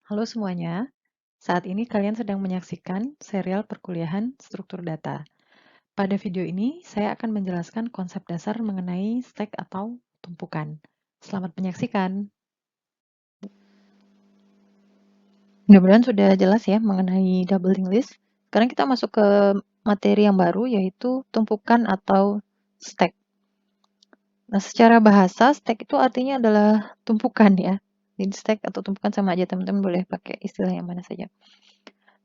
Halo semuanya, saat ini kalian sedang menyaksikan serial perkuliahan struktur data. Pada video ini, saya akan menjelaskan konsep dasar mengenai stack atau tumpukan. Selamat menyaksikan. Mudah-mudahan sudah jelas ya mengenai double linked list. Sekarang kita masuk ke materi yang baru, yaitu tumpukan atau stack. Nah, secara bahasa, stack itu artinya adalah tumpukan ya. Jadi stack atau tumpukan sama aja, teman-teman boleh pakai istilah yang mana saja.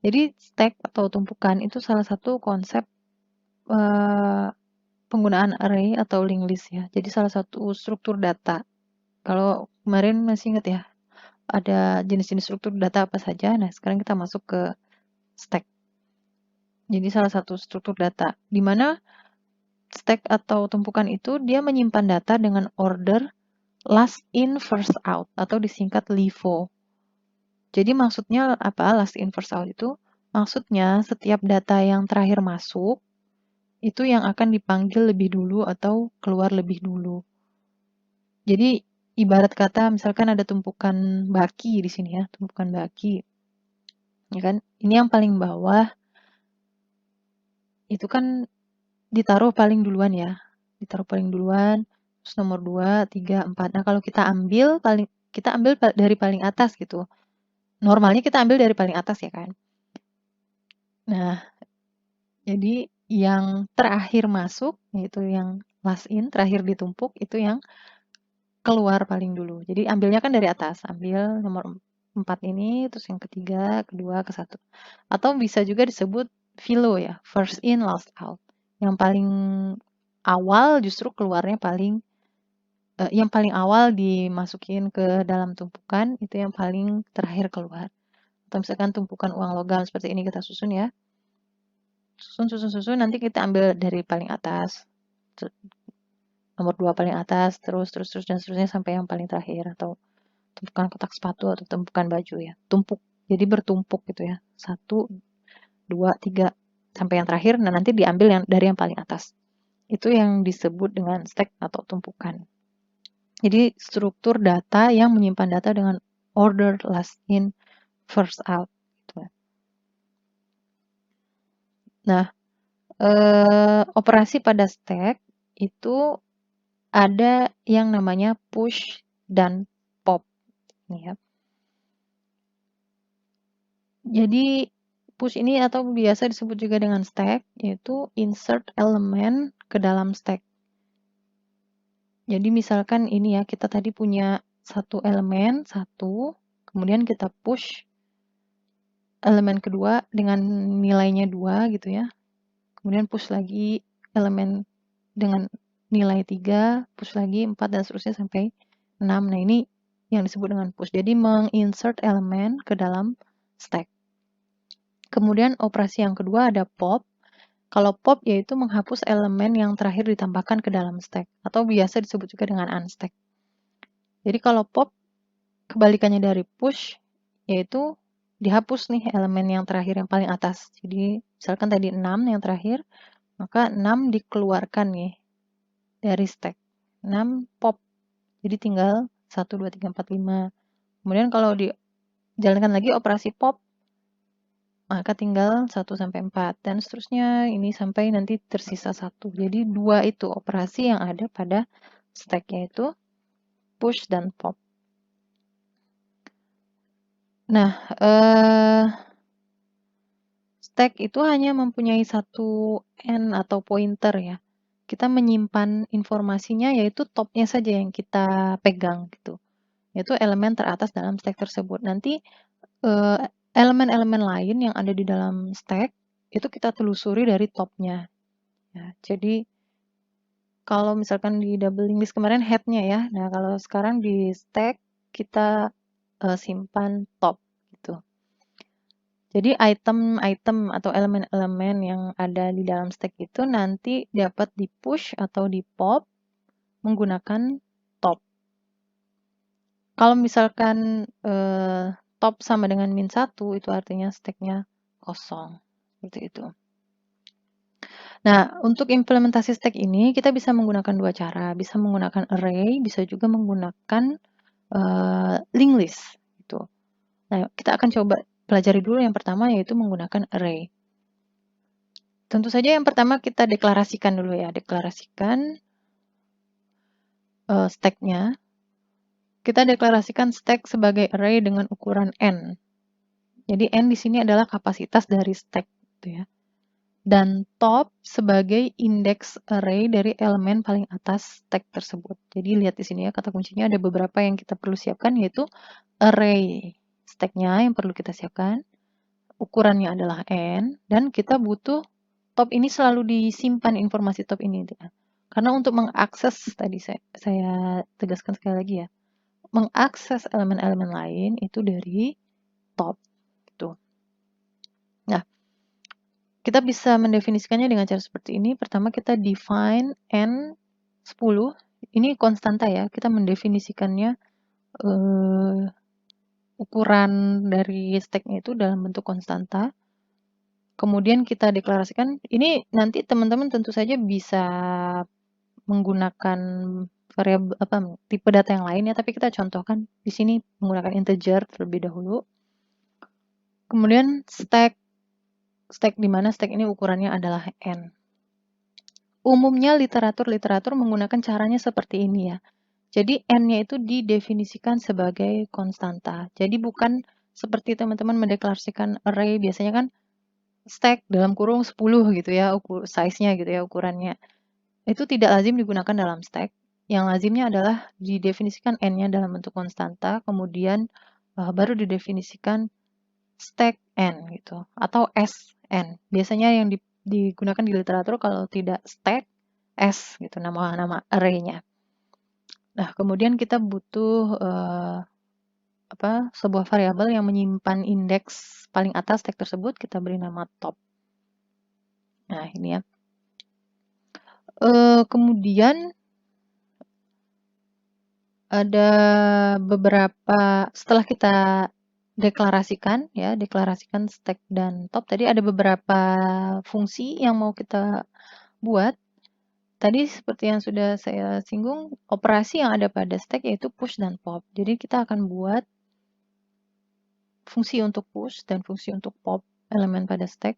Jadi stack atau tumpukan itu salah satu konsep penggunaan array atau linked list ya. Jadi salah satu struktur data. Kalau kemarin masih ingat ya, ada jenis-jenis struktur data apa saja. Nah, sekarang kita masuk ke stack. Jadi salah satu struktur data, di mana stack atau tumpukan itu dia menyimpan data dengan order last in first out atau disingkat LIFO. Jadi maksudnya apa last in first out itu? Maksudnya setiap data yang terakhir masuk itu yang akan dipanggil lebih dulu atau keluar lebih dulu. Jadi ibarat kata misalkan ada tumpukan baki di sini ya, tumpukan baki. Ya kan? Ini yang paling bawah itu kan ditaruh paling duluan ya. Ditaruh paling duluan, terus nomor 2, 3, 4. Nah, kalau kita ambil dari paling atas gitu. Normalnya kita ambil dari paling atas ya kan. Nah, jadi yang terakhir masuk yaitu yang last in, terakhir ditumpuk itu yang keluar paling dulu. Jadi ambilnya kan dari atas, ambil nomor 4 ini, terus yang ketiga, kedua, ke satu. Atau bisa juga disebut filo ya, first in, last out. Yang paling awal justru keluarnya yang paling awal dimasukin ke dalam tumpukan, itu yang paling terakhir keluar. Atau misalkan tumpukan uang logam seperti ini kita susun ya. Susun, nanti kita ambil dari paling atas. Nomor 2 paling atas, terus, dan seterusnya sampai yang paling terakhir. Atau tumpukan kotak sepatu atau tumpukan baju ya. Tumpuk, jadi bertumpuk gitu ya. 1, 2, 3, sampai yang terakhir. Nah, nanti diambil dari yang paling atas. Itu yang disebut dengan stack atau tumpukan. Jadi struktur data yang menyimpan data dengan order last in, first out. Gitu. Nah, operasi pada stack itu ada yang namanya push dan pop. Ini ya. Jadi push ini atau biasa disebut juga dengan stack, yaitu insert elemen ke dalam stack. Jadi misalkan ini ya, kita tadi punya satu elemen, kemudian kita push elemen kedua dengan nilainya 2 gitu ya. Kemudian push lagi elemen dengan nilai 3, push lagi 4, dan seterusnya sampai 6. Nah, ini yang disebut dengan push. Jadi menginsert elemen ke dalam stack. Kemudian operasi yang kedua ada pop. Kalau pop yaitu menghapus elemen yang terakhir ditambahkan ke dalam stack, atau biasa disebut juga dengan unstack. Jadi kalau pop, kebalikannya dari push, yaitu dihapus nih elemen yang terakhir yang paling atas. Jadi misalkan tadi 6 yang terakhir, maka 6 dikeluarkan nih dari stack. 6 pop, jadi tinggal 1, 2, 3, 4, 5. Kemudian kalau dijalankan lagi operasi pop, maka tinggal 1 sampai 4 dan seterusnya ini sampai nanti tersisa 1. Jadi 2 itu operasi yang ada pada stack, yaitu push dan pop. Nah, stack itu hanya mempunyai satu n atau pointer ya. Kita menyimpan informasinya yaitu topnya saja yang kita pegang gitu. Yaitu elemen teratas dalam stack tersebut. Nanti elemen-elemen lain yang ada di dalam stack itu kita telusuri dari topnya. Ya, jadi kalau misalkan di double linked list kemarin head-nya ya. Nah, kalau sekarang di stack kita simpan top gitu. Jadi item-item atau elemen-elemen yang ada di dalam stack itu nanti dapat di-push atau di-pop menggunakan top. Kalau misalkan top sama dengan -1, itu artinya stack-nya kosong. Seperti itu. Nah, untuk implementasi stack ini kita bisa menggunakan dua cara. Bisa menggunakan array, bisa juga menggunakan linked list. Gitu. Nah, kita akan coba pelajari dulu yang pertama, yaitu menggunakan array. Tentu saja yang pertama kita deklarasikan dulu ya, deklarasikan stack-nya. Kita deklarasikan stack sebagai array dengan ukuran n. Jadi n di sini adalah kapasitas dari stack, gitu ya. Dan top sebagai indeks array dari elemen paling atas stack tersebut. Jadi lihat di sini ya, kata kuncinya ada beberapa yang kita perlu siapkan, yaitu array stack-nya yang perlu kita siapkan. Ukurannya adalah n, dan kita butuh top ini selalu disimpan informasi top ini. Karena untuk mengakses, tadi saya tegaskan sekali lagi ya, mengakses elemen-elemen lain itu dari top. Tuh. Nah, kita bisa mendefinisikannya dengan cara seperti ini. Pertama kita define n 10. Ini konstanta ya. Kita mendefinisikannya ukuran dari stack-nya itu dalam bentuk konstanta. Kemudian kita deklarasikan, ini nanti teman-teman tentu saja bisa menggunakan variabel tipe data yang lain ya, tapi kita contohkan di sini menggunakan integer terlebih dahulu. Kemudian stack di mana stack ini ukurannya adalah n. Umumnya literatur menggunakan caranya seperti ini ya. Jadi n-nya itu didefinisikan sebagai konstanta. Jadi bukan seperti teman-teman mendeklarasikan array, biasanya kan stack dalam kurung 10 gitu ya, size-nya gitu ya, ukurannya. Itu tidak lazim digunakan dalam stack. Yang lazimnya adalah didefinisikan n-nya dalam bentuk konstanta, kemudian baru didefinisikan stack n gitu, atau sn. Biasanya yang digunakan di literatur kalau tidak stack, s gitu nama array-nya. Nah, kemudian kita butuh sebuah variabel yang menyimpan indeks paling atas stack tersebut, kita beri nama top. Nah, ini ya. Kemudian ada beberapa, setelah kita deklarasikan stack dan top, tadi ada beberapa fungsi yang mau kita buat. Tadi seperti yang sudah saya singgung, operasi yang ada pada stack yaitu push dan pop. Jadi kita akan buat fungsi untuk push dan fungsi untuk pop elemen pada stack.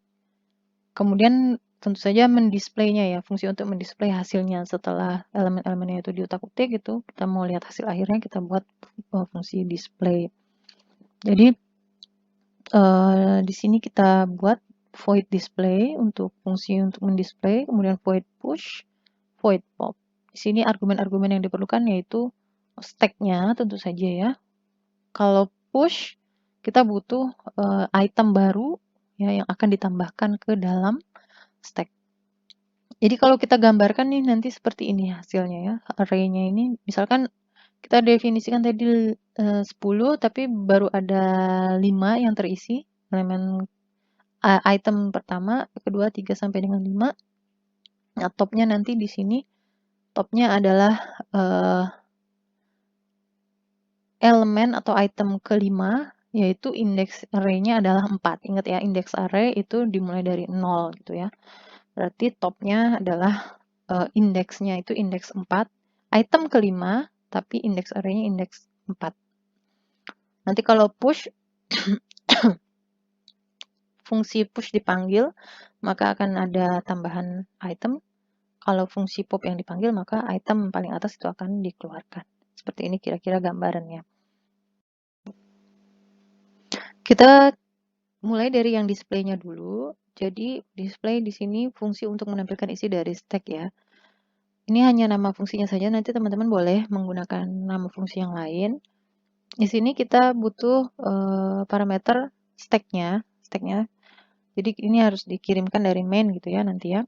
Kemudian tentu saja mendisplaynya ya, fungsi untuk mendisplay hasilnya setelah elemen-elemennya itu diutak-utik gitu. Kita mau lihat hasil akhirnya, kita buat fungsi display. Jadi di sini kita buat void display untuk fungsi untuk mendisplay, kemudian void push, void pop. Di sini argumen-argumen yang diperlukan yaitu stack-nya tentu saja ya. Kalau push, kita butuh item baru ya yang akan ditambahkan ke dalam stack. Jadi kalau kita gambarkan nih nanti seperti ini hasilnya ya. Array-nya ini misalkan kita definisikan tadi 10 tapi baru ada 5 yang terisi. Elemen item pertama, kedua, 3 sampai dengan 5. Nah, topnya nanti di sini topnya adalah elemen atau item kelima, yaitu indeks array-nya adalah 4. Ingat ya, indeks array itu dimulai dari 0 gitu ya. Berarti topnya adalah indeksnya itu indeks 4. Item kelima, tapi indeks array-nya indeks 4. Nanti kalau push, fungsi push dipanggil, maka akan ada tambahan item. Kalau fungsi pop yang dipanggil, maka item paling atas itu akan dikeluarkan. Seperti ini kira-kira gambarannya. Kita mulai dari yang display-nya dulu. Jadi display di sini fungsi untuk menampilkan isi dari stack ya. Ini hanya nama fungsinya saja, nanti teman-teman boleh menggunakan nama fungsi yang lain. Di sini kita butuh parameter stack-nya. Jadi ini harus dikirimkan dari main gitu ya nanti ya.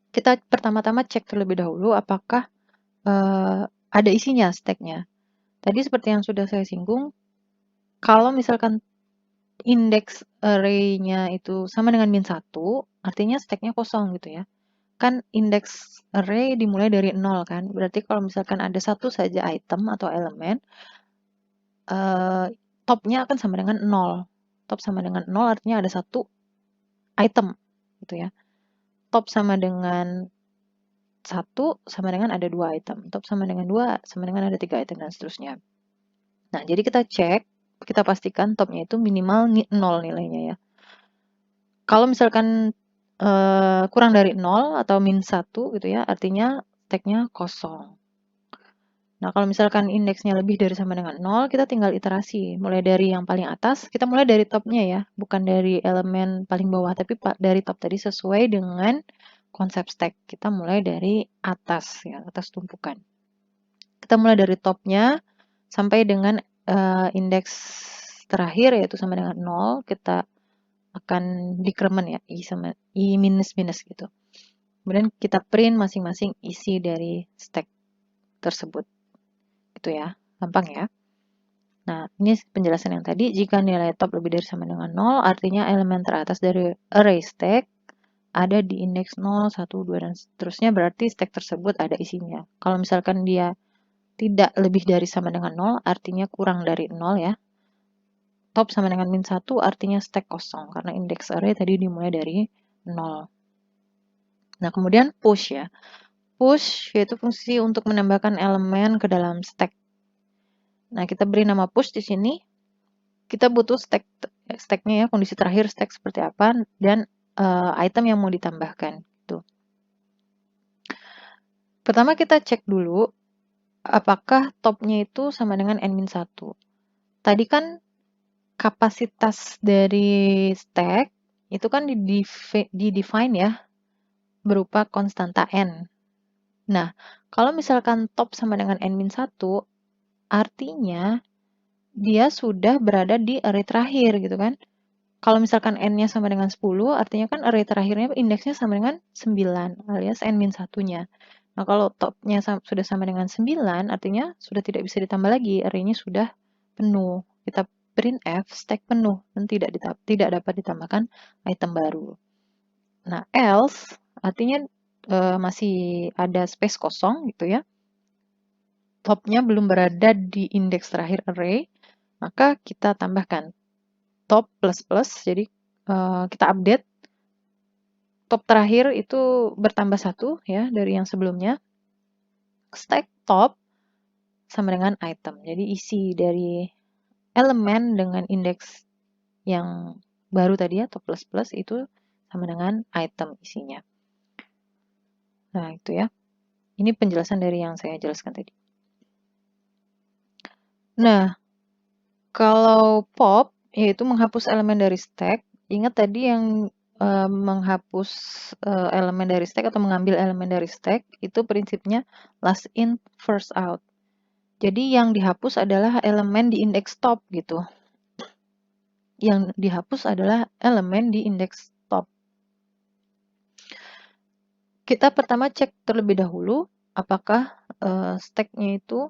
Kita pertama-tama cek terlebih dahulu apakah ada isinya stack-nya. Tadi seperti yang sudah saya singgung, kalau misalkan indeks array-nya itu sama dengan min 1, artinya stack-nya kosong gitu ya. Kan indeks array dimulai dari 0 kan, berarti kalau misalkan ada satu saja item atau elemen, top-nya akan sama dengan 0. Top sama dengan 0 artinya ada satu item gitu ya. Top sama dengan 1 sama dengan ada 2 item. Top sama dengan 2 sama dengan ada 3 item dan seterusnya. Nah, jadi kita cek kita pastikan topnya itu minimal 0 nilainya ya. Kalau misalkan kurang dari 0 atau min 1 gitu ya, artinya stacknya kosong. Nah, kalau misalkan indeksnya lebih dari sama dengan 0, kita tinggal iterasi. Mulai dari yang paling atas, kita mulai dari topnya ya, bukan dari elemen paling bawah, tapi dari top tadi sesuai dengan konsep stack. Kita mulai dari atas ya, atas tumpukan. Kita mulai dari topnya sampai dengan indeks terakhir yaitu sama dengan 0, kita akan decrement ya, i minus minus gitu. Kemudian kita print masing-masing isi dari stack tersebut. Gitu ya, gampang ya. Nah, ini penjelasan yang tadi, jika nilai top lebih dari sama dengan 0, artinya elemen teratas dari array stack ada di indeks 0, 1, 2, dan seterusnya, berarti stack tersebut ada isinya. Kalau misalkan dia tidak lebih dari sama dengan 0, artinya kurang dari 0 ya. Top sama dengan min 1 artinya stack kosong, karena indeks array tadi dimulai dari 0. Nah, kemudian push ya. Push yaitu fungsi untuk menambahkan elemen ke dalam stack. Nah, kita beri nama push di sini. Kita butuh stacknya ya, kondisi terakhir stack seperti apa, dan item yang mau ditambahkan. Tuh. Pertama kita cek dulu, apakah topnya itu sama dengan n-1. Tadi kan kapasitas dari stack itu kan di-define ya, berupa konstanta n. Nah, kalau misalkan top sama dengan n-1, artinya dia sudah berada di array terakhir gitu kan. Kalau misalkan n-nya sama dengan 10, artinya kan array terakhirnya indeksnya sama dengan 9, alias n-1-nya. Nah, kalau topnya sudah sama dengan 9, artinya sudah tidak bisa ditambah lagi, arraynya sudah penuh. Kita printf stack penuh dan tidak dapat ditambahkan item baru. Nah, else artinya masih ada space kosong gitu ya. Topnya belum berada di indeks terakhir array, maka kita tambahkan top plus plus, jadi kita update top terakhir itu bertambah 1 ya dari yang sebelumnya. Stack top sama dengan item. Jadi isi dari elemen dengan indeks yang baru tadi ya, top plus plus itu sama dengan item isinya. Nah, itu ya. Ini penjelasan dari yang saya jelaskan tadi. Nah, kalau pop yaitu menghapus elemen dari stack. Ingat tadi yang menghapus elemen dari stack atau mengambil elemen dari stack itu prinsipnya last in first out. Jadi yang dihapus adalah elemen di indeks top gitu. Yang dihapus adalah elemen di indeks top. Kita pertama cek terlebih dahulu apakah stacknya itu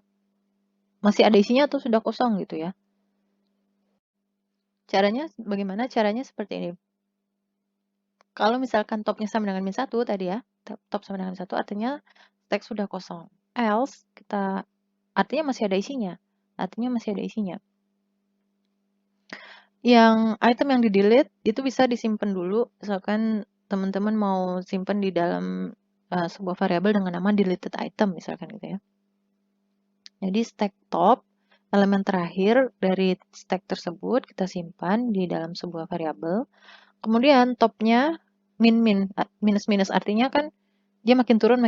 masih ada isinya atau sudah kosong gitu ya. Caranya bagaimana? Caranya seperti ini. Kalau misalkan topnya sama dengan min 1 tadi ya, top sama dengan 1 artinya stack sudah kosong. Else, artinya masih ada isinya. Artinya masih ada isinya. Yang item yang di-delete itu bisa disimpan dulu. Misalkan teman-teman mau simpan di dalam sebuah variabel dengan nama deleted item misalkan gitu ya. Jadi stack top, elemen terakhir dari stack tersebut kita simpan di dalam sebuah variabel. Kemudian topnya minus artinya kan dia makin turun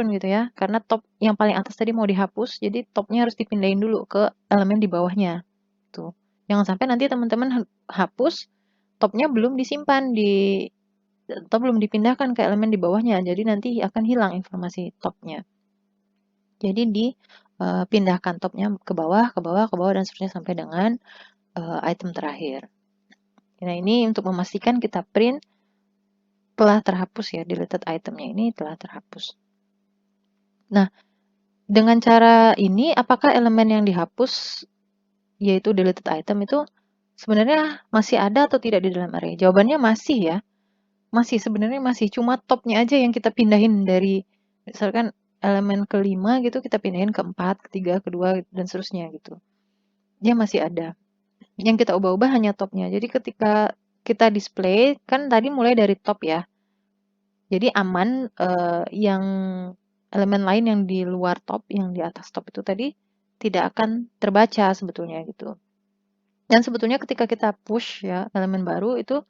gitu ya. Karena top yang paling atas tadi mau dihapus, jadi topnya harus dipindahin dulu ke elemen di bawahnya. Tuh. Jangan sampai nanti teman-teman hapus, topnya belum disimpan atau belum dipindahkan ke elemen di bawahnya. Jadi nanti akan hilang informasi topnya. Jadi dipindahkan topnya ke bawah, dan seterusnya sampai dengan item terakhir. Nah, ini untuk memastikan kita print telah terhapus ya, deleted itemnya ini telah terhapus. Nah, dengan cara ini, apakah elemen yang dihapus, yaitu deleted item itu sebenarnya masih ada atau tidak di dalam array? Jawabannya masih ya. Masih, sebenarnya masih. Cuma topnya aja yang kita pindahin dari, misalkan elemen kelima gitu, kita pindahin ke 4, ke 3, ke 2, dan seterusnya gitu. Dia masih ada. Yang kita ubah-ubah hanya topnya. Jadi ketika kita display, kan tadi mulai dari top ya. Jadi aman yang elemen lain yang di luar top, yang di atas top itu tadi tidak akan terbaca sebetulnya gitu. Dan sebetulnya ketika kita push ya elemen baru itu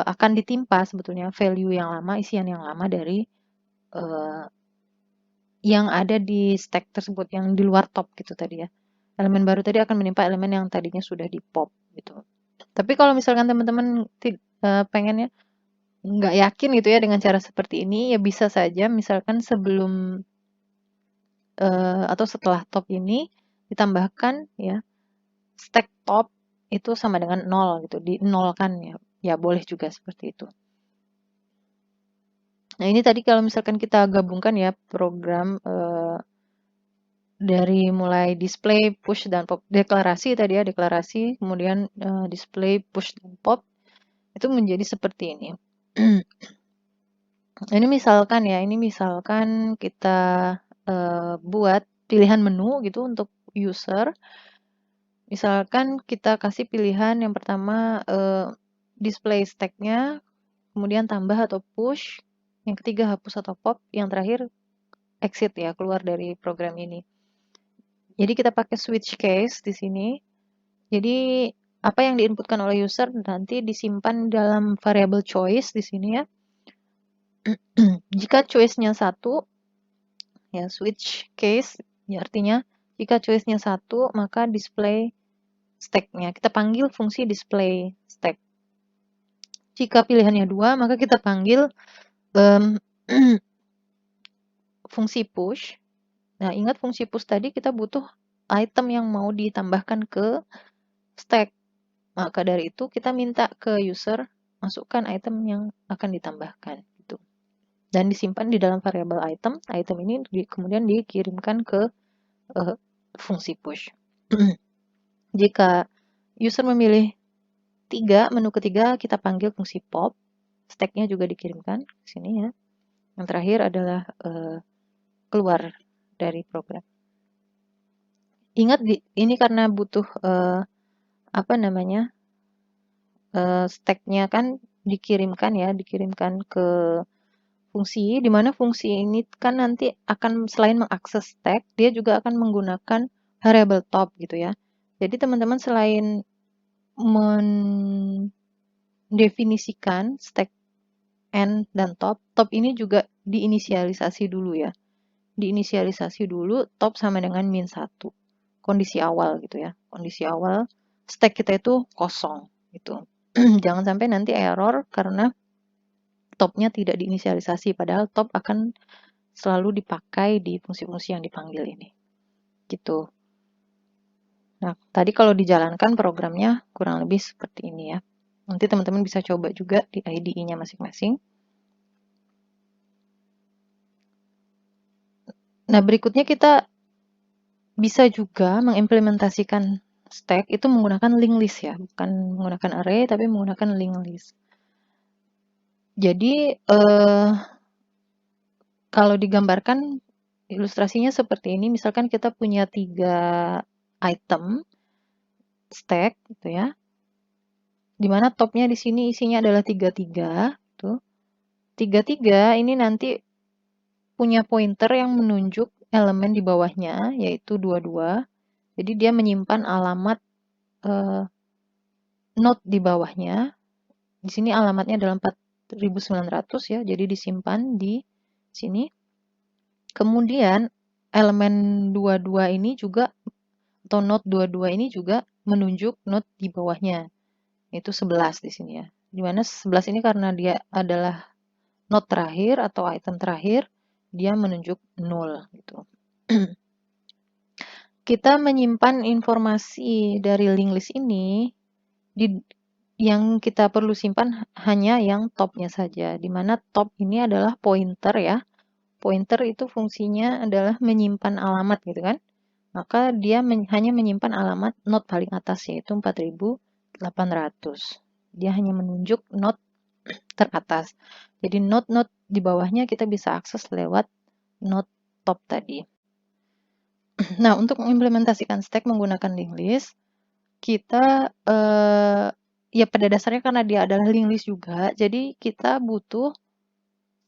akan ditimpa sebetulnya value yang lama, isian yang lama dari yang ada di stack tersebut, yang di luar top gitu tadi ya. Elemen baru tadi akan menimpa elemen yang tadinya sudah di pop gitu. Tapi kalau misalkan teman-teman pengennya nggak yakin gitu ya dengan cara seperti ini, ya bisa saja misalkan sebelum atau setelah top ini ditambahkan ya stack top itu sama dengan 0 gitu, dinolkan ya. Ya boleh juga seperti itu. Nah ini tadi kalau misalkan kita gabungkan ya program dari mulai display, push, dan pop. Deklarasi tadi ya, deklarasi, kemudian display, push, dan pop. Itu menjadi seperti ini. Ini misalkan ya, ini misalkan kita buat pilihan menu gitu untuk user. Misalkan kita kasih pilihan yang pertama display stack-nya, kemudian tambah atau push, yang ketiga hapus atau pop, yang terakhir exit ya, keluar dari program ini. Jadi kita pakai switch case di sini. Jadi apa yang diinputkan oleh user nanti disimpan dalam variable choice di sini ya. Jika choice-nya 1, ya switch case, ya artinya jika choice-nya 1, maka display stack-nya. Kita panggil fungsi display stack. Jika pilihannya 2, maka kita panggil fungsi push. Nah, ingat fungsi push tadi kita butuh item yang mau ditambahkan ke stack. Maka dari itu kita minta ke user masukkan item yang akan ditambahkan gitu. Dan disimpan di dalam variabel item. Item ini kemudian dikirimkan ke fungsi push. Jika user memilih 3, menu ketiga kita panggil fungsi pop. Stack-nya juga dikirimkan ke sini ya. Yang terakhir adalah keluar dari program. Ingat ini karena butuh apa namanya stack-nya kan dikirimkan ya, dikirimkan ke fungsi, di mana fungsi ini kan nanti akan selain mengakses stack, dia juga akan menggunakan variable top gitu ya. Jadi teman-teman selain mendefinisikan stack end dan top, top ini juga diinisialisasi dulu ya. Diinisialisasi dulu top sama dengan -1. Kondisi awal gitu ya. Kondisi awal stack kita itu kosong gitu. Jangan sampai nanti error karena topnya tidak diinisialisasi, padahal top akan selalu dipakai di fungsi-fungsi yang dipanggil ini. Gitu. Nah, tadi kalau dijalankan programnya kurang lebih seperti ini ya. Nanti teman-teman bisa coba juga di IDE-nya masing-masing. Nah, berikutnya kita bisa juga mengimplementasikan stack itu menggunakan linked list ya, bukan menggunakan array tapi menggunakan linked list. Jadi kalau digambarkan ilustrasinya seperti ini, misalkan kita punya 3 item stack gitu ya. Dimana topnya di sini isinya adalah 33 tuh. 33 ini nanti punya pointer yang menunjuk elemen di bawahnya yaitu 22. Jadi dia menyimpan alamat node di bawahnya. Di sini alamatnya adalah 4900 ya, jadi disimpan di sini. Kemudian elemen 22 ini juga atau node 22 ini juga menunjuk node di bawahnya. Itu 11 di sini ya. Dimana 11 ini karena dia adalah node terakhir atau item terakhir, dia menunjuk 0 gitu. Kita menyimpan informasi dari linked list ini yang kita perlu simpan hanya yang topnya saja, di mana top ini adalah pointer ya. Pointer itu fungsinya adalah menyimpan alamat gitu kan. Maka dia hanya menyimpan alamat node paling atas yaitu 4800. Dia hanya menunjuk node teratas. Jadi node-node di bawahnya kita bisa akses lewat node top tadi. Nah, untuk mengimplementasikan stack menggunakan linked list, kita ya pada dasarnya karena dia adalah linked list juga, jadi kita butuh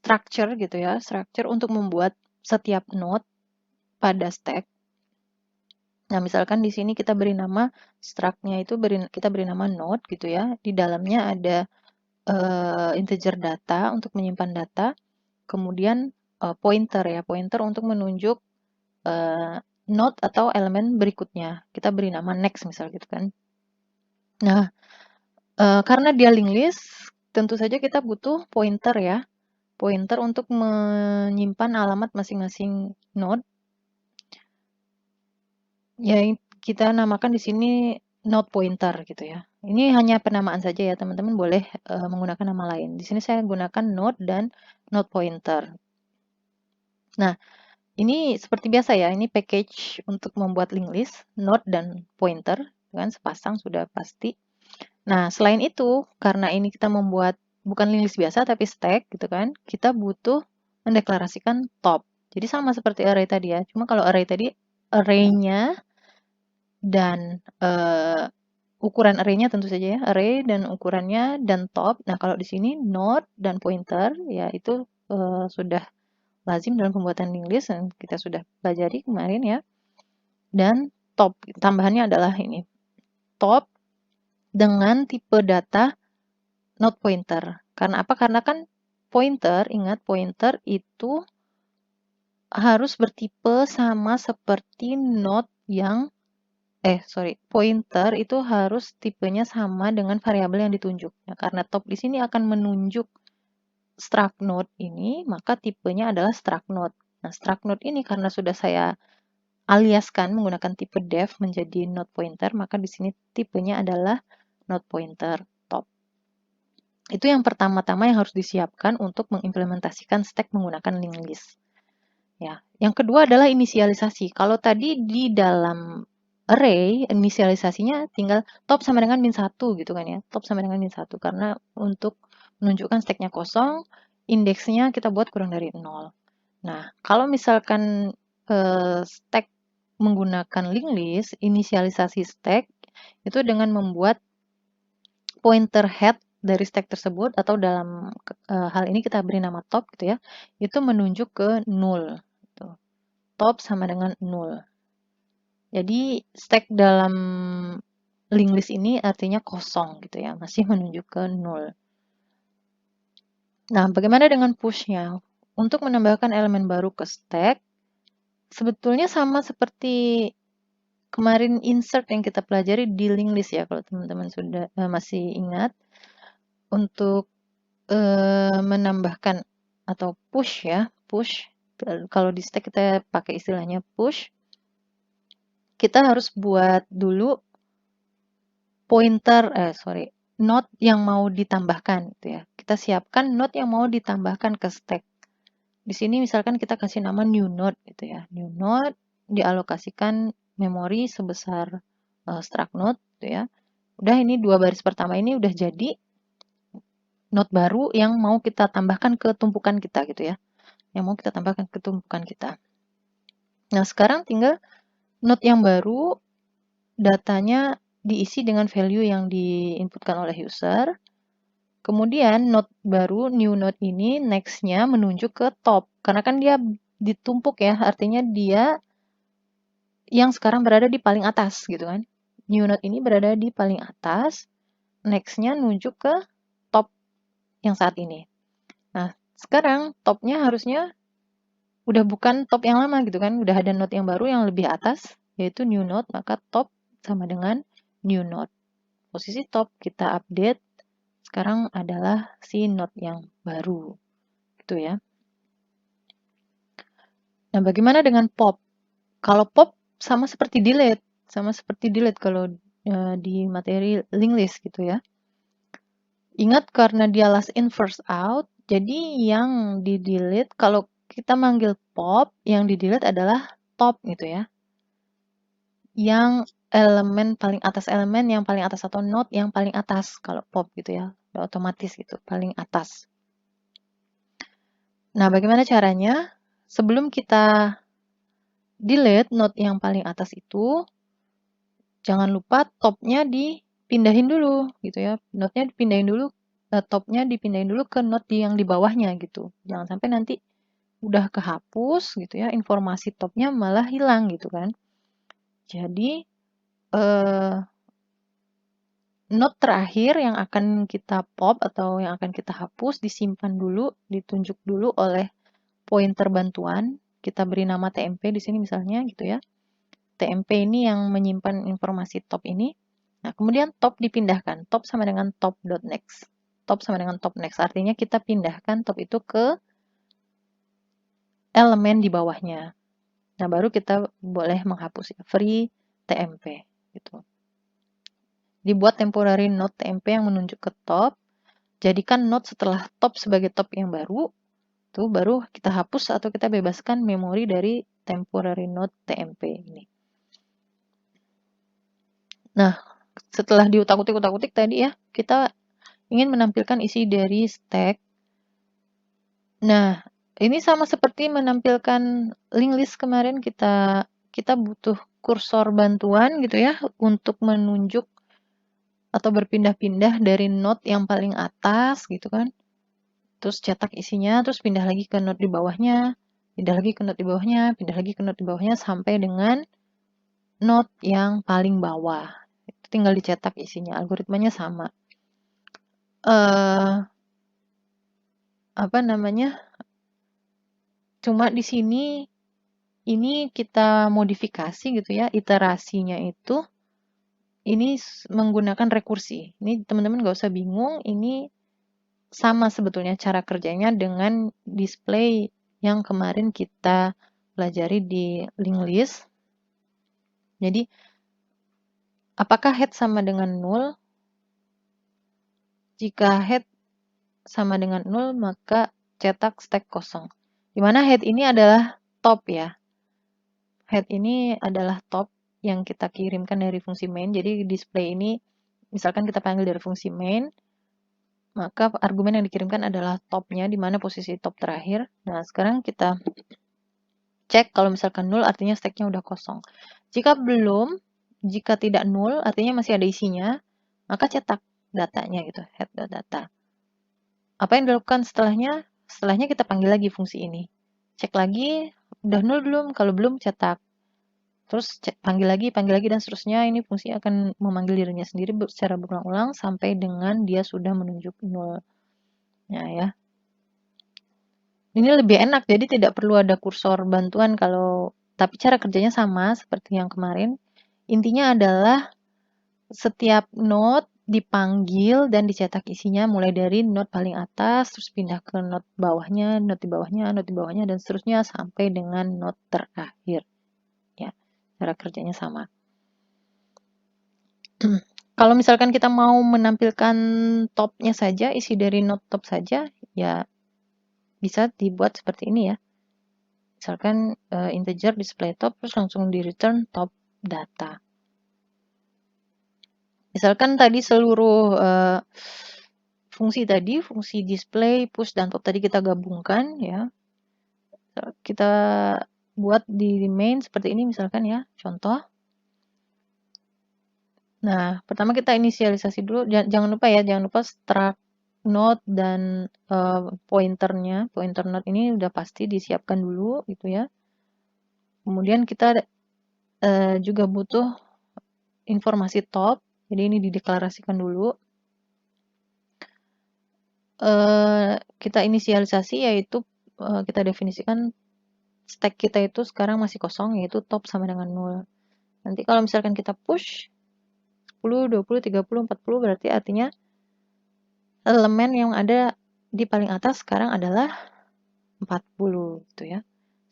structure gitu ya, structure untuk membuat setiap node pada stack. Nah, misalkan di sini kita beri nama struct-nya itu kita beri nama node gitu ya. Di dalamnya ada integer data untuk menyimpan data, kemudian pointer ya, pointer untuk menunjuk node atau elemen berikutnya. Kita beri nama next misal gitu kan. Nah, karena dia linked list, tentu saja kita butuh pointer ya. Pointer untuk menyimpan alamat masing-masing node. Ya, kita namakan di sini node pointer gitu ya. Ini hanya penamaan saja ya, teman-teman boleh menggunakan nama lain. Di sini saya gunakan node dan node pointer. Nah, ini seperti biasa ya, ini package untuk membuat linked list, node dan pointer, kan sepasang sudah pasti. Nah, selain itu, karena ini kita membuat bukan linked list biasa tapi stack gitu kan, kita butuh mendeklarasikan top. Jadi sama seperti array tadi ya, cuma kalau array tadi array-nya dan ukuran array-nya tentu saja ya, array dan ukurannya dan top. Nah, kalau di sini node dan pointer ya itu sudah lazim dalam pembuatan linked list dan kita sudah pelajari kemarin ya. Dan top, tambahannya adalah ini. Top dengan tipe data node pointer. Karena apa? Karena kan pointer, ingat pointer itu harus bertipe sama seperti node yang pointer itu harus tipenya sama dengan variabel yang ditunjuk. Nah, karena top di sini akan menunjuk struct node ini, maka tipenya adalah struct node. Nah, struct node ini karena sudah saya aliaskan menggunakan tipe def menjadi node pointer, maka di sini tipenya adalah node pointer top. Itu yang pertama-tama yang harus disiapkan untuk mengimplementasikan stack menggunakan linked list. Ya, yang kedua adalah inisialisasi. Kalau tadi di dalam array, inisialisasinya tinggal top sama dengan -1 gitu kan ya. Top sama dengan -1 karena untuk menunjukkan stacknya kosong, indeksnya kita buat kurang dari 0. Nah, kalau misalkan stack menggunakan linked list, inisialisasi stack itu dengan membuat pointer head dari stack tersebut atau dalam hal ini kita beri nama top gitu ya, itu menunjuk ke null. Gitu. Top sama dengan null. Jadi stack dalam linked list ini artinya kosong gitu ya, masih menunjuk ke null. Nah, bagaimana dengan push-nya? Untuk menambahkan elemen baru ke stack, sebetulnya sama seperti kemarin insert yang kita pelajari di linked list ya, kalau teman-teman sudah masih ingat. Untuk menambahkan atau push ya, push. Kalau di stack kita pakai istilahnya push. Kita harus buat dulu pointer, node yang mau ditambahkan gitu ya. Kita siapkan node yang mau ditambahkan ke stack. Di sini misalkan kita kasih nama new node gitu ya. New node dialokasikan memori sebesar struct node gitu ya. Udah ini dua baris pertama ini udah jadi node baru yang mau kita tambahkan ke tumpukan kita gitu ya. Yang mau kita tambahkan ke tumpukan kita. Nah, sekarang tinggal node yang baru datanya diisi dengan value yang diinputkan oleh user. Kemudian node baru, new node ini next-nya menunjuk ke top. Karena kan dia ditumpuk ya, artinya dia yang sekarang berada di paling atas gitu kan. New node ini berada di paling atas, next-nya nunjuk ke top yang saat ini. Nah, sekarang topnya harusnya udah bukan top yang lama gitu kan, udah ada node yang baru yang lebih atas, yaitu new node, maka top sama dengan new node. Posisi top kita update, sekarang adalah si node yang baru, gitu ya. Nah, bagaimana dengan pop? Kalau pop sama seperti delete kalau di materi linked list gitu ya. Ingat karena dia last in first out, jadi yang di delete kalau kita manggil pop, yang di delete adalah top gitu ya. Yang elemen paling atas atau node yang paling atas kalau pop gitu ya. Udah otomatis gitu, paling atas. Nah, bagaimana caranya? Sebelum kita delete node yang paling atas itu, jangan lupa topnya dipindahin dulu gitu ya. Node-nya dipindahin dulu, topnya dipindahin dulu ke node yang di bawahnya gitu. Jangan sampai nanti udah kehapus gitu ya, informasi topnya malah hilang gitu kan. Jadi node terakhir yang akan kita pop atau yang akan kita hapus disimpan dulu, ditunjuk dulu oleh pointer bantuan. Kita beri nama TMP di sini misalnya gitu ya. TMP ini yang menyimpan informasi top ini. Nah, kemudian top dipindahkan. Top sama dengan top.next. Top sama dengan top next. Artinya kita pindahkan top itu ke elemen di bawahnya. Nah, baru kita boleh menghapus free TMP gitu. Dibuat temporary node TMP yang menunjuk ke top. Jadikan node setelah top sebagai top yang baru. Tuh baru kita hapus atau kita bebaskan memori dari temporary node TMP ini. Nah, setelah diutak-utik tadi ya, kita ingin menampilkan isi dari stack. Nah, ini sama seperti menampilkan link list kemarin, kita butuh kursor bantuan gitu ya untuk menunjuk atau berpindah-pindah dari node yang paling atas gitu kan. Terus cetak isinya, terus pindah lagi ke node di bawahnya, pindah lagi ke node di bawahnya, pindah lagi ke node di bawahnya sampai dengan node yang paling bawah. Itu tinggal dicetak isinya, algoritmanya sama. Apa namanya? Cuma di sini ini kita modifikasi gitu ya, iterasinya itu ini menggunakan rekursi. Ini teman-teman nggak usah bingung, ini sama sebetulnya cara kerjanya dengan display yang kemarin kita pelajari di link list. Jadi, apakah head sama dengan 0? Jika head sama dengan 0, maka cetak stack kosong. Di mana head ini adalah top ya. Head ini adalah top yang kita kirimkan dari fungsi main. Jadi display ini, misalkan kita panggil dari fungsi main, maka argumen yang dikirimkan adalah topnya, di mana posisi top terakhir. Nah, sekarang kita cek kalau misalkan 0 artinya stacknya udah kosong. Jika belum, jika tidak 0 artinya masih ada isinya, maka cetak datanya gitu, head.data. Apa yang dilakukan setelahnya? Setelahnya kita panggil lagi fungsi ini. Cek lagi, udah 0 belum? Kalau belum, cetak. Terus panggil lagi, dan seterusnya. Ini fungsi akan memanggil dirinya sendiri secara berulang-ulang sampai dengan dia sudah menunjuk 0. Nah, ya. Ini lebih enak, jadi tidak perlu ada kursor bantuan tapi cara kerjanya sama seperti yang kemarin. Intinya adalah setiap node dipanggil dan dicetak isinya mulai dari node paling atas, terus pindah ke node bawahnya, node di bawahnya, node di bawahnya, dan seterusnya sampai dengan node terakhir. Ya, cara kerjanya sama. Kalau misalkan kita mau menampilkan topnya saja, isi dari node top saja, ya bisa dibuat seperti ini ya. Misalkan integer display top, terus langsung di return top data. Misalkan tadi seluruh fungsi display, push, dan pop tadi kita gabungkan ya. Kita buat di main seperti ini misalkan ya, contoh. Nah, pertama kita inisialisasi dulu, jangan lupa struct node dan pointernya, pointer node ini udah pasti disiapkan dulu gitu ya. Kemudian kita juga butuh informasi top, jadi ini dideklarasikan dulu. Kita inisialisasi yaitu kita definisikan stack kita itu sekarang masih kosong, yaitu top sama dengan 0. Nanti kalau misalkan kita push 10, 20, 30, 40 berarti artinya elemen yang ada di paling atas sekarang adalah 40 gitu ya.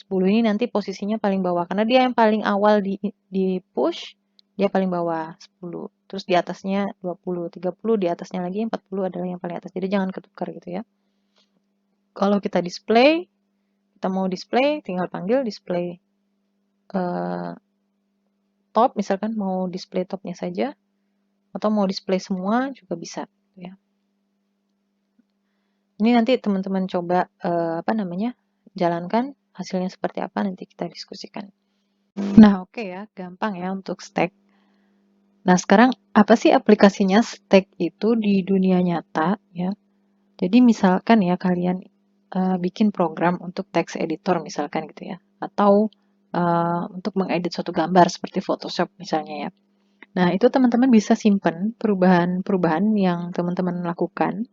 10 ini nanti posisinya paling bawah karena dia yang paling awal di push, dia paling bawah 10. Terus di atasnya 20, 30 di atasnya lagi 40 adalah yang paling atas. Jadi jangan ketukar gitu ya. Kalau kita display, kita mau display, tinggal panggil display top, misalkan mau display topnya saja, atau mau display semua juga bisa. Ya. Ini nanti teman-teman coba jalankan, hasilnya seperti apa nanti kita diskusikan. Nah, oke ya, gampang ya untuk stack. Nah, sekarang apa sih aplikasinya stack itu di dunia nyata ya? Jadi misalkan ya kalian bikin program untuk text editor misalkan gitu ya, atau untuk mengedit suatu gambar seperti Photoshop misalnya ya. Nah, itu teman-teman bisa simpan perubahan-perubahan yang teman-teman lakukan,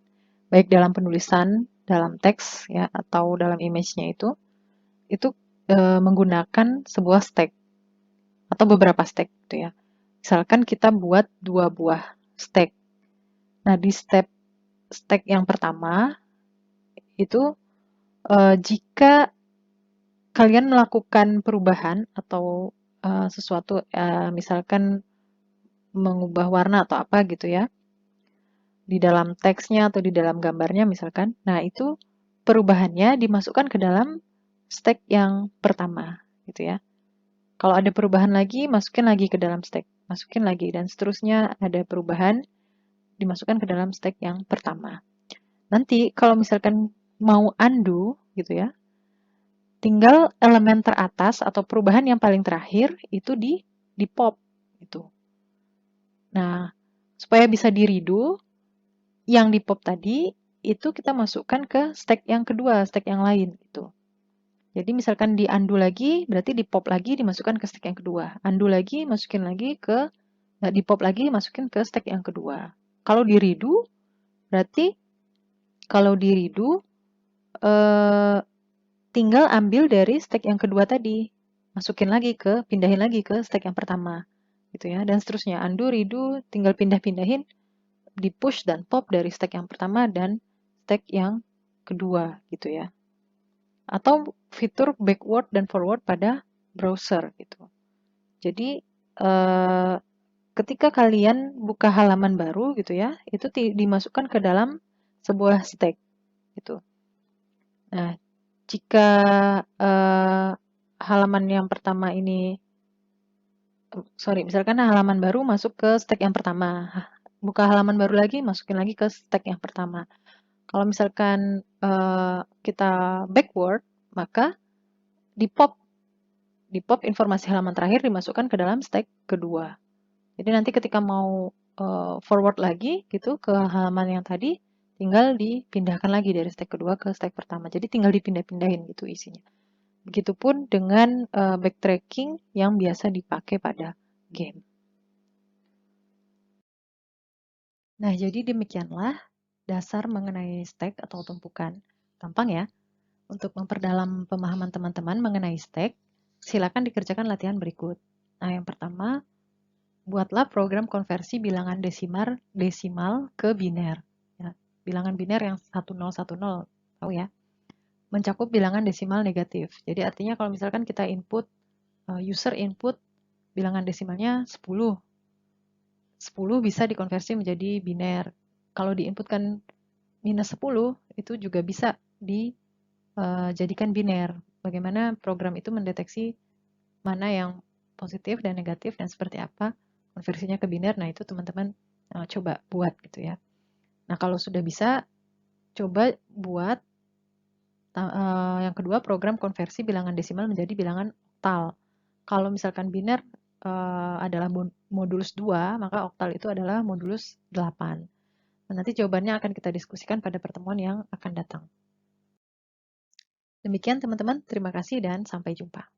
baik dalam penulisan, dalam teks ya, atau dalam image-nya itu menggunakan sebuah stack atau beberapa stack gitu ya. Misalkan kita buat 2 buah stack. Nah, di stack yang pertama itu jika kalian melakukan perubahan atau sesuatu misalkan mengubah warna atau apa gitu ya di dalam teksnya atau di dalam gambarnya misalkan. Nah, itu perubahannya dimasukkan ke dalam stack yang pertama gitu ya. Kalau ada perubahan lagi, masukin lagi ke dalam stack, masukin lagi dan seterusnya ada perubahan dimasukkan ke dalam stack yang pertama. Nanti kalau misalkan mau undo gitu ya, tinggal elemen teratas atau perubahan yang paling terakhir itu di pop gitu. Nah, supaya bisa di redo, yang di pop tadi itu kita masukkan ke stack yang kedua, stack yang lain gitu. Jadi misalkan di undo lagi, berarti di pop lagi dimasukkan ke stack yang kedua. Undo lagi, masukin lagi ke di pop lagi, masukin ke stack yang kedua. Kalau di redo, berarti kalau di redo tinggal ambil dari stack yang kedua tadi, masukin lagi pindahin lagi ke stack yang pertama, gitu ya. Dan seterusnya, undo, redo, tinggal pindah-pindahin, di push dan pop dari stack yang pertama dan stack yang kedua, gitu ya. Atau fitur backward dan forward pada browser, gitu. Jadi ketika kalian buka halaman baru, gitu ya, itu dimasukkan ke dalam sebuah stack, gitu. Nah, jika halaman yang pertama ini, misalkan halaman baru masuk ke stack yang pertama, buka halaman baru lagi, masukin lagi ke stack yang pertama. Kalau misalkan kita backward, maka di pop informasi halaman terakhir dimasukkan ke dalam stack kedua. Jadi nanti ketika mau forward lagi gitu ke halaman yang tadi, tinggal dipindahkan lagi dari stack kedua ke stack pertama. Jadi tinggal dipindah-pindahin gitu isinya. Begitupun dengan backtracking yang biasa dipakai pada game. Nah, jadi demikianlah dasar mengenai stack atau tumpukan. Gampang ya? Untuk memperdalam pemahaman teman-teman mengenai stack, silakan dikerjakan latihan berikut. Nah, yang pertama, buatlah program konversi bilangan desimal ke biner. Ya, bilangan biner yang 1010, tahu ya? Mencakup bilangan desimal negatif. Jadi artinya kalau misalkan kita user input bilangan desimalnya 10. 10 bisa dikonversi menjadi biner. Kalau diinputkan minus 10, itu juga bisa dijadikan biner. Bagaimana program itu mendeteksi mana yang positif dan negatif dan seperti apa konversinya ke biner. Nah, itu teman-teman coba buat gitu ya. Nah, kalau sudah bisa, coba buat yang kedua program konversi bilangan desimal menjadi bilangan oktal. Kalau misalkan biner adalah modulus 2, maka oktal itu adalah modulus 8. Nah, nanti jawabannya akan kita diskusikan pada pertemuan yang akan datang. Demikian teman-teman, terima kasih dan sampai jumpa.